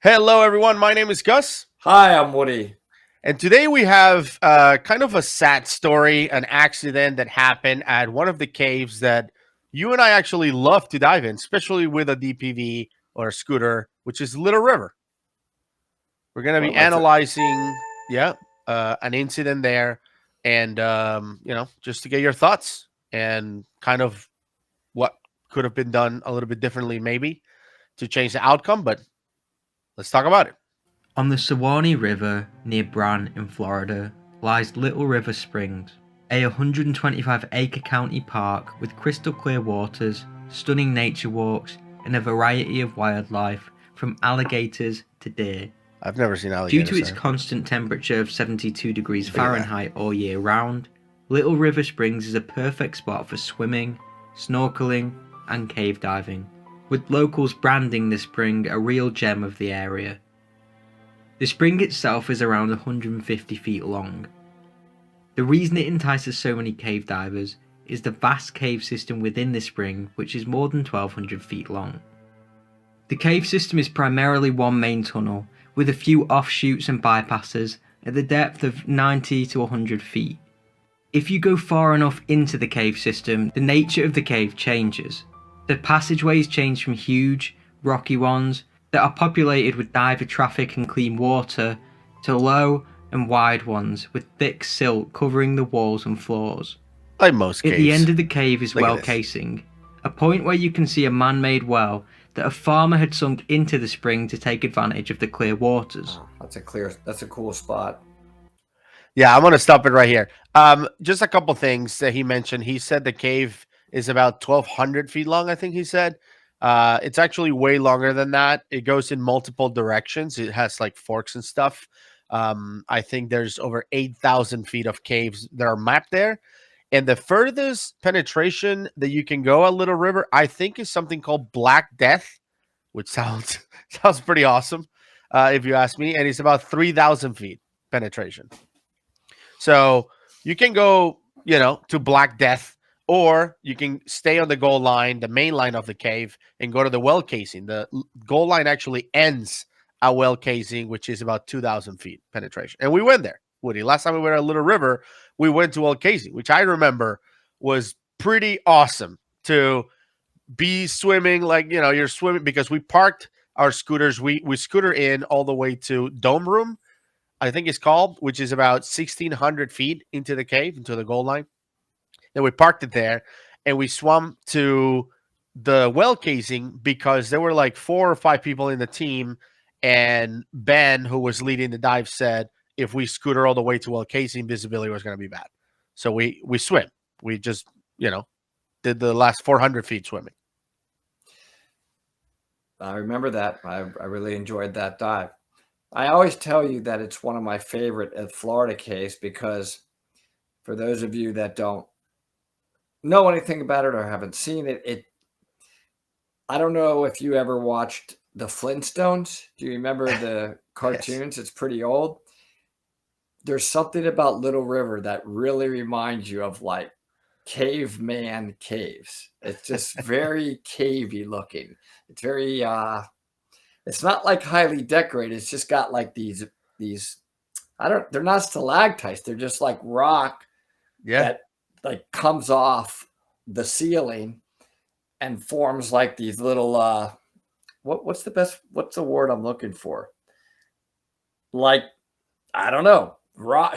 Hello, everyone. My name is Gus, Hi, I'm Woody. and today we have kind of a sad story, an accident that happened at one of the caves that you and I actually love to dive in, especially with a DPV or a scooter, which is Little River. We're going to be Well, that's a analyzing, an incident there, and just to get your thoughts and kind of what could have been done a little bit differently, maybe to change the outcome. But let's talk about it. On the Suwannee River near Brann in Florida lies Little River Springs, a 125-acre county park with crystal clear waters, stunning nature walks, and a variety of wildlife from alligators to deer. I've never seen Due alligators. to its there. constant temperature of 72 degrees Look at that. Fahrenheit all year round, Little River Springs is a perfect spot for swimming, snorkeling, and cave diving, with locals branding the spring a real gem of the area. The spring itself is around 150 feet long. The reason it entices so many cave divers is the vast cave system within the spring, which is more than 1,200 feet long. The cave system is primarily one main tunnel, with a few offshoots and bypasses at the depth of 90 to 100 feet. If you go far enough into the cave system, the nature of the cave changes. The passageways change from huge, rocky ones that are populated with diver traffic and clean water to low and wide ones with thick silt covering the walls and floors. Like most caves. At the end of the cave is Look at well this. casing, a point where you can see a man-made well that a farmer had sunk into the spring to take advantage of the clear waters. that's a cool spot. Yeah, I'm gonna stop it right here. Just a couple things that he mentioned. He said the cave is about 1,200 feet long. I think he said. It's actually way longer than that. It goes in multiple directions. It has like forks and stuff. I think there's over 8,000 feet of caves that are mapped there. And the furthest penetration that you can go at Little River, I think, is something called Black Death, which sounds sounds pretty awesome, if you ask me. And it's about 3,000 feet penetration. So you can go, to Black Death, or you can stay on the goal line, the main line of the cave, and go to the well casing. The goal line actually ends at well casing, which is about 2,000 feet penetration. And we went there, Woody. Last time we went to Little River, we went to well casing, which I remember was pretty awesome to be swimming. Like, you're swimming because we parked our scooters. We scooter in all the way to Dome Room, I think it's called, which is about 1,600 feet into the cave, into the goal line. Then we parked it there, and we swam to the well casing because there were like 4 or 5 people in the team, and Ben, who was leading the dive, said if we scooter all the way to well casing, visibility was going to be bad. So we swim. We just did the last 400 feet swimming. I remember that. I really enjoyed that dive. I always tell you that it's one of my favorite at Florida caves because for those of you that don't know anything about it or haven't seen it, I don't know if you ever watched the Flintstones. Do you remember the cartoons? It's pretty old. There's something about Little River that really reminds you of like caveman caves. It's just very cavey looking. It's very it's not like highly decorated. It's just got like these they're not stalactites. They're just like rock that like comes off the ceiling and forms like these little what's the word I'm looking for? Like, I don't know,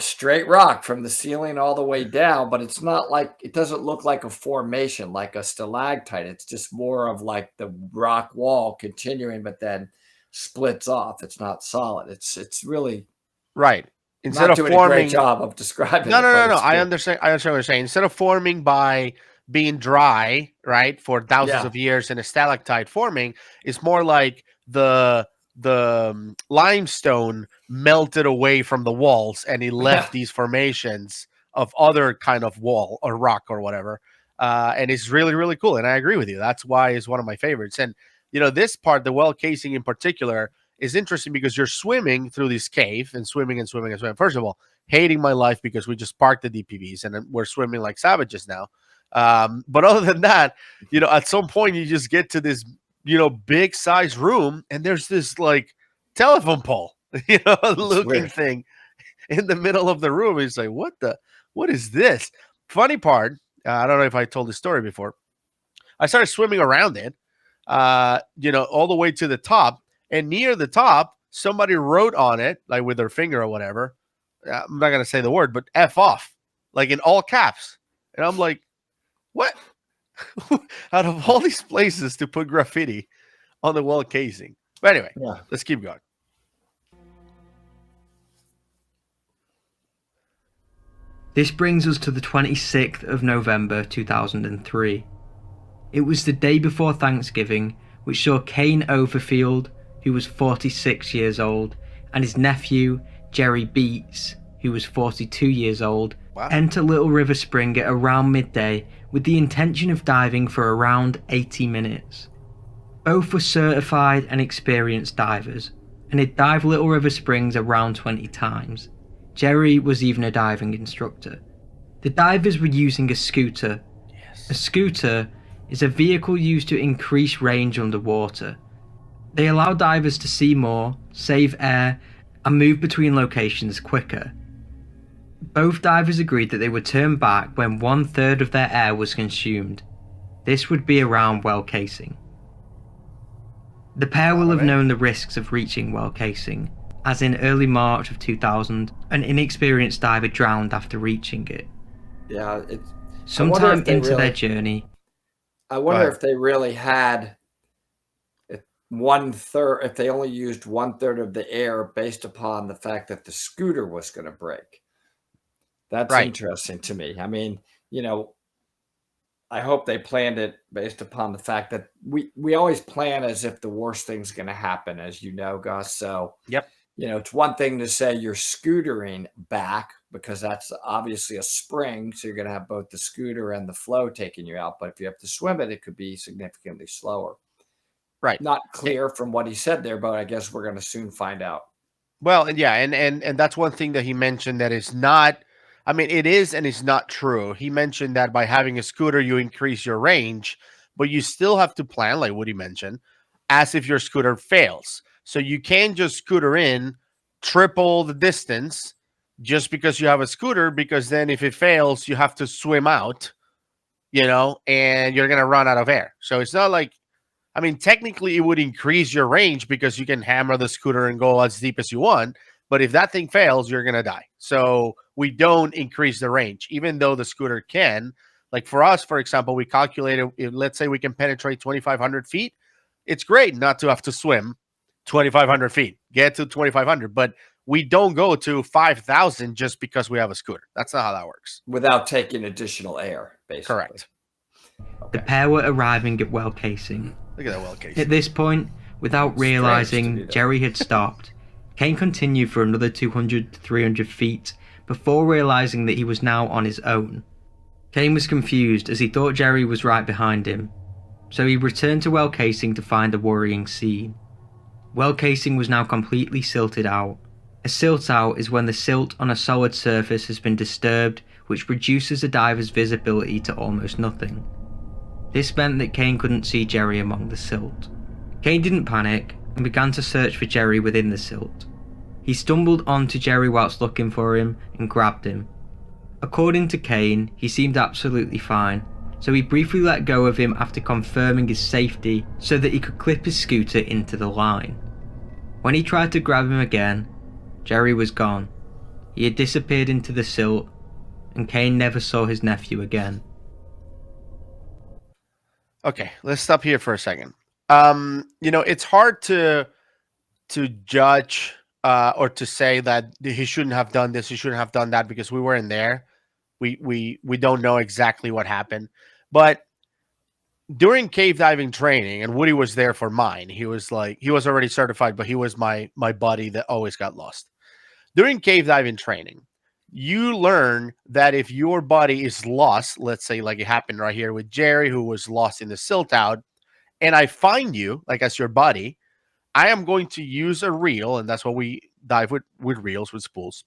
straight rock from the ceiling all the way down, but it's not like, it doesn't look like a formation like a stalactite. It's just more of like the rock wall continuing, but then splits off. It's not solid. It's really Right. Instead not of doing a forming, great job of describing no, it. no, But no, no. it's I good. understand. I understand what you're saying. Instead of forming by being dry, right, for thousands Yeah. of years and a stalactite forming, it's more like the limestone melted away from the walls, and it left these formations of other kind of wall or rock or whatever. And it's really, really cool. And I agree with you. That's why it's one of my favorites. And this part, the well casing in particular, is interesting because you're swimming through this cave and swimming and swimming and swimming. First of all, hating my life because we just parked the DPVs and we're swimming like savages now. But other than that, at some point you just get to this, big size room, and there's this like telephone pole, looking weird. thing in the middle of the room. He's like, what is this? Funny part, I don't know if I told this story before. I started swimming around it, all the way to the top. And near the top, somebody wrote on it, like with their finger or whatever. I'm not going to say the word, but F off, like in all caps. And I'm like, what? Out of all these places to put graffiti on the well casing. But anyway, Yeah. let's keep going. This brings us to the 26th of November 2003. It was the day before Thanksgiving, which saw Kane Overfield, who was 46 years old, and his nephew, Jerry Beats, who was 42 years old, Wow. enter Little River Spring at around midday with the intention of diving for around 80 minutes. Both were certified and experienced divers, and had dived Little River Springs around 20 times. Jerry was even a diving instructor. The divers were using a scooter. Yes. A scooter is a vehicle used to increase range underwater. They allow divers to see more, save air, and move between locations quicker. Both divers agreed that they would turn back when 1/3 of their air was consumed. This would be around well casing. The pair will have known the risks of reaching well casing, as in early March of 2000, an inexperienced diver drowned after reaching it. Yeah. Sometime into their journey, I wonder if they really had 1/3, if they only used 1/3 of the air based upon the fact that the scooter was going to break. That's Right. interesting to me. I mean, I hope they planned it based upon the fact that we always plan as if the worst thing's going to happen, as you know, Gus. So, Yep. it's one thing to say you're scootering back because that's obviously a spring. So you're going to have both the scooter and the flow taking you out. But if you have to swim it, it could be significantly slower. Right. Not clear from what he said there, but I guess we're going to soon find out. Well, and yeah, and that's one thing that he mentioned that is not. I mean, it is and it's not true. He mentioned that by having a scooter, you increase your range, but you still have to plan, like Woody mentioned, as if your scooter fails. So you can't just scooter in, triple the distance just because you have a scooter, because then if it fails, you have to swim out, and you're going to run out of air. So it's not like, I mean, technically it would increase your range because you can hammer the scooter and go as deep as you want. But if that thing fails, you're going to die. So we don't increase the range, even though the scooter can. Like for us, for example, we calculated, let's say we can penetrate 2,500 feet. It's great not to have to swim 2,500 feet, get to 2,500. But we don't go to 5,000 just because we have a scooter. That's not how that works. Without taking additional air, basically. Correct. the pair were arriving at well casing. Look at that well case. At this point, without Strange to me, realising though. Jerry had stopped, Kane continued for another 200 to 300 feet before realising that he was now on his own. Kane was confused as he thought Jerry was right behind him, so he returned to well casing to find a worrying scene. Well casing was now completely silted out. A silt out is when the silt on a solid surface has been disturbed, which reduces a diver's visibility to almost nothing. This meant that Kane couldn't see Jerry among the silt. Kane didn't panic and began to search for Jerry within the silt. He stumbled onto Jerry whilst looking for him and grabbed him. According to Kane, he seemed absolutely fine, so he briefly let go of him after confirming his safety so that he could clip his scooter into the line. When he tried to grab him again, Jerry was gone. He had disappeared into the silt, and Kane never saw his nephew again. Okay, let's stop here for a second. It's hard to judge or to say that he shouldn't have done this, he shouldn't have done that, because we weren't there. We don't know exactly what happened. But during cave diving training, and Woody was there for mine, he was already certified, but he was my buddy that always got lost. During cave diving training, you learn that if your buddy is lost, let's say like it happened right here with Jerry, who was lost in the silt out, and I find you, like as your buddy, I am going to use a reel, and that's what we dive with reels, with spools,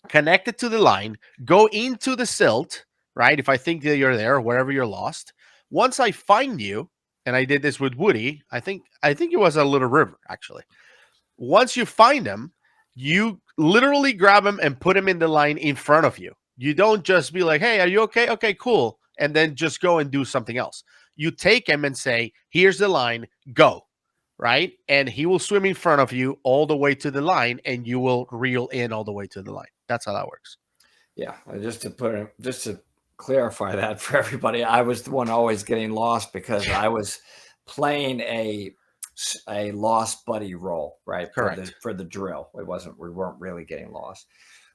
connect it to the line, go into the silt, right? If I think that you're there, or wherever you're lost. Once I find you, and I did this with Woody, I think it was a little river, actually. Once you find him, you literally grab him and put him in the line in front of you. You don't just be like, hey, are you okay? Okay, cool. And then just go and do something else. You take him and say, here's the line, go. Right. And he will swim in front of you all the way to the line, and you will reel in all the way to the line. That's how that works. Yeah. Just to clarify that for everybody, I was the one always getting lost because I was playing a lost buddy role, right? Correct. For the drill. We weren't really getting lost.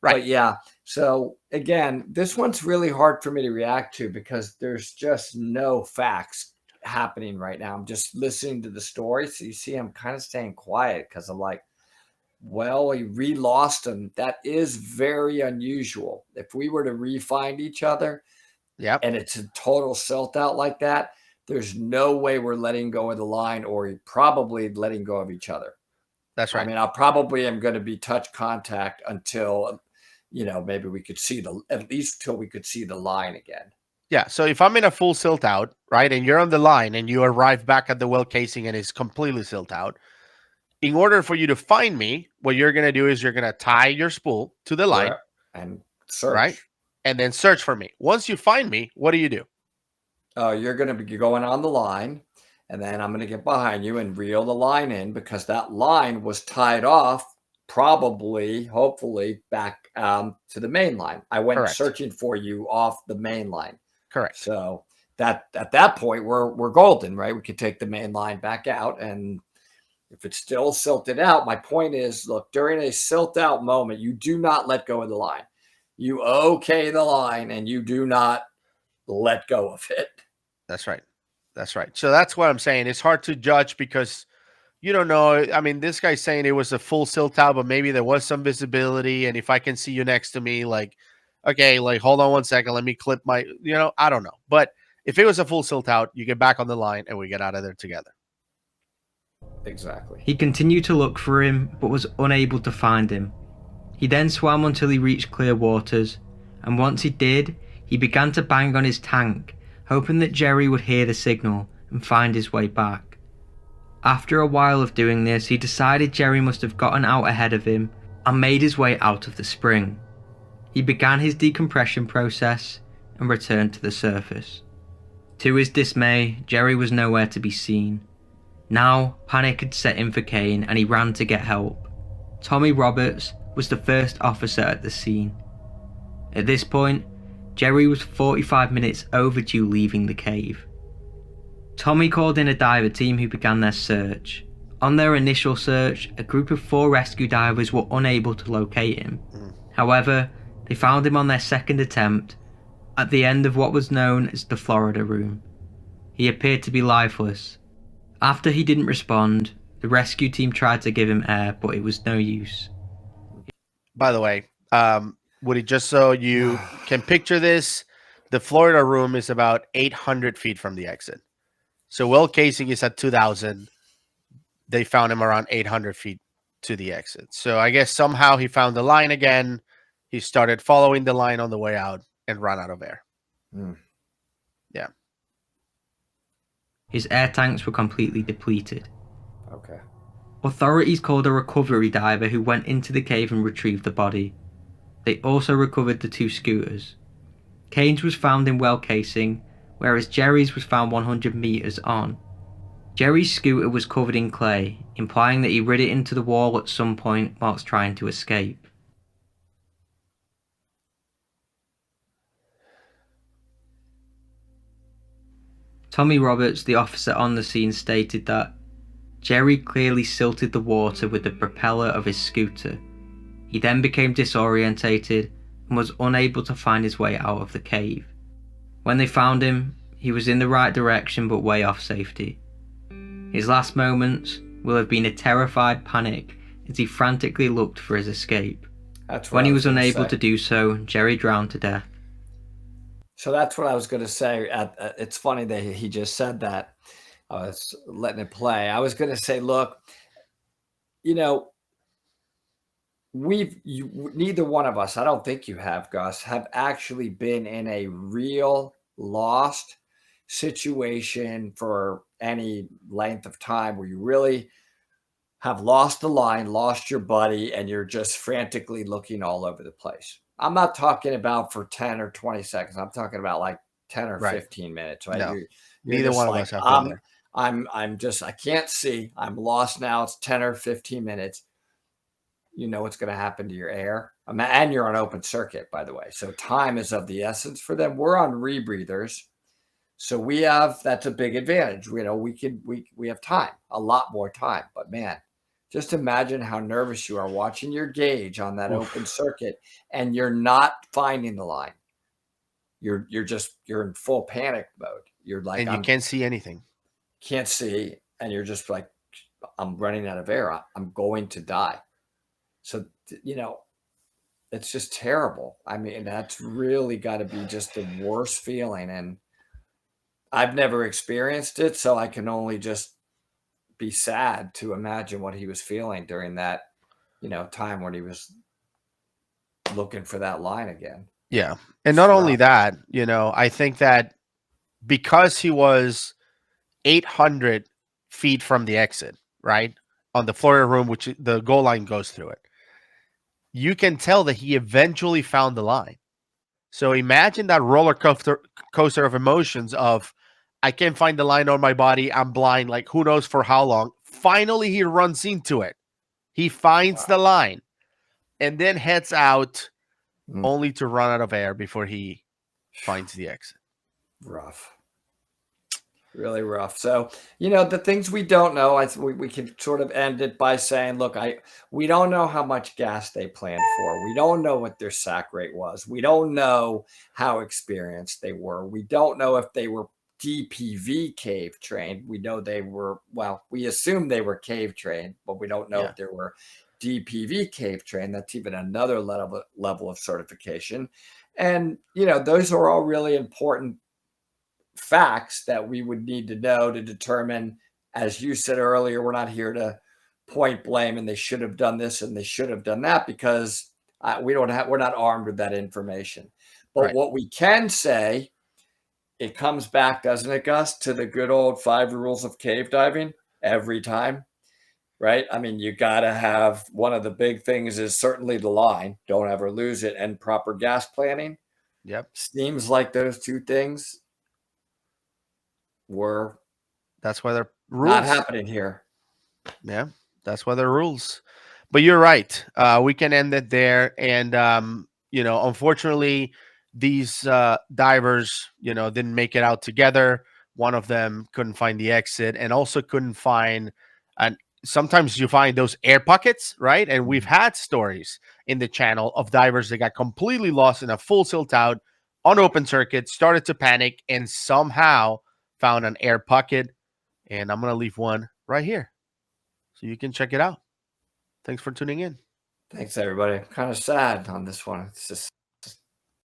Right. But yeah, so again, this one's really hard for me to react to because there's just no facts happening right now. I'm just listening to the story. So you see, I'm kind of staying quiet because I'm like, well, we re-lost him. That is very unusual. If we were to re-find each other, Yep. and it's a total silt out like that, there's no way we're letting go of the line, or probably letting go of each other. That's right. I mean, I probably am going to be touch contact until, maybe we could see at least till we could see the line again. Yeah. So if I'm in a full silt out, right, and you're on the line and you arrive back at the well casing and it's completely silt out, in order for you to find me, what you're going to do is you're going to tie your spool to the line and search. Right. And then search for me. Once you find me, what do you do? You're going to be going on the line, and then I'm going to get behind you and reel the line in because that line was tied off, hopefully back to the main line. I went Correct. searching for you off the main line. Correct. So that at that point we're golden, right? We could take the main line back out, and if it's still silted out, my point is, look, during a silt out moment, you do not let go of the line. You okay the line, and you do not let go of it. That's right. That's right. So that's what I'm saying. It's hard to judge because you don't know. I mean, this guy's saying it was a full silt out, but maybe there was some visibility. And if I can see you next to me, like, okay, like, hold on one second. Let me clip my, I don't know. But if it was a full silt out, you get back on the line and we get out of there together. Exactly. He continued to look for him, but was unable to find him. He then swam until he reached clear waters, and once he did, he began to bang on his tank, hoping that Jerry would hear the signal and find his way back. After a while of doing this, he decided Jerry must have gotten out ahead of him and made his way out of the spring. He began his decompression process and returned to the surface. To his dismay, Jerry was nowhere to be seen. Now, panic had set in for Kane and he ran to get help. Tommy Roberts was the first officer at the scene. At this point, Jerry was 45 minutes overdue leaving the cave. Tommy called in a diver team who began their search. On their initial search, a group of 4 rescue divers were unable to locate him. However, they found him on their second attempt at the end of what was known as the Florida Room. He appeared to be lifeless. After he didn't respond, the rescue team tried to give him air, but it was no use. By the way, Woody, just so you can picture this, the Florida Room is about 800 feet from the exit. So well casing is at 2,000. They found him around 800 feet to the exit. So I guess somehow he found the line again. He started following the line on the way out and ran out of air. Yeah. His air tanks were completely depleted. Okay. Authorities called a recovery diver who went into the cave and retrieved the body. They also recovered the 2 scooters. Kane's was found in well casing, whereas Jerry's was found 100 meters on. Jerry's scooter was covered in clay, implying that he rid it into the wall at some point whilst trying to escape. Tommy Roberts, the officer on the scene, stated that Jerry clearly silted the water with the propeller of his scooter. He then became disorientated and was unable to find his way out of the cave. When they found him, he was in the right direction but way off safety. His last moments will have been a terrified panic as he frantically looked for his escape. When he was unable to do so, Jerry drowned to death. So that's what I was going to say. It's funny that he just said that. I was letting it play. I was going to say, look, neither one of us, I don't think you have, Gus, have actually been in a real lost situation for any length of time where you really have lost the line, lost your buddy, and you're just frantically looking all over the place. I'm not talking about for 10 or 20 seconds. I'm talking about like 10 or Right. 15 minutes, right? No, You're neither just one of like, us have been there. I'm just, I can't see. I'm lost now. It's 10 or 15 minutes. You know what's going to happen to your air. And you're on open circuit, by the way. So time is of the essence for them. We're on rebreathers. So that's a big advantage. You know, we have time, a lot more time. But man, just imagine how nervous you are watching your gauge on that Oof. open circuit and you're not finding the line. You're in full panic mode. You're like, And you can't see anything. can't see, and you're just like, I'm running out of air. I'm going to die. So, you know, it's just terrible. I mean, that's really got to be just the worst feeling. And I've never experienced it, so I can only just be sad to imagine what he was feeling during that, you know, time when he was looking for that line again. Yeah. And It's not only rough. that, you know, I think that because he was 800 feet from the exit, right? On the Florida room, which the goal line goes through it, you can tell that he eventually found the line. So imagine that roller coaster of emotions of, I can't find the line on my body. I'm blind. Like, who knows for how long. Finally, he runs into it. He finds the line and then heads out only to run out of air before he finds the exit. Rough. Really rough. So, you know, the things we don't know, we can sort of end it by saying, look, we don't know how much gas they planned for. We don't know what their sack rate was. We don't know how experienced they were. We don't know if they were DPV cave trained. We know they were, well, we assume they were cave trained, but we don't know if they were DPV cave trained. That's even another level of certification. And, you know, those are all really important facts that we would need to know to determine, as you said earlier, we're not here to point blame and they should have done this and they should have done that, because we're not armed with that information. But Right. what we can say, it comes back, doesn't it, Gus, to the good old 5 rules of cave diving every time, right? I mean, you got to have, one of the big things is certainly the line, don't ever lose it, and proper gas planning. Yep. Seems like those two things were That's why they're rules. not happening here. Yeah, that's why they're rules. But you're right. We can end it there. And, you know, unfortunately, these divers, you know, didn't make it out together. One of them couldn't find the exit and also couldn't find, and sometimes you find those air pockets, right? And we've had stories in the channel of divers that got completely lost in a full silt out on open circuit, started to panic, and somehow found an air pocket. And I'm going to leave one right here so you can check it out. Thanks for tuning in. Thanks, everybody. I'm kind of sad on this one. It's just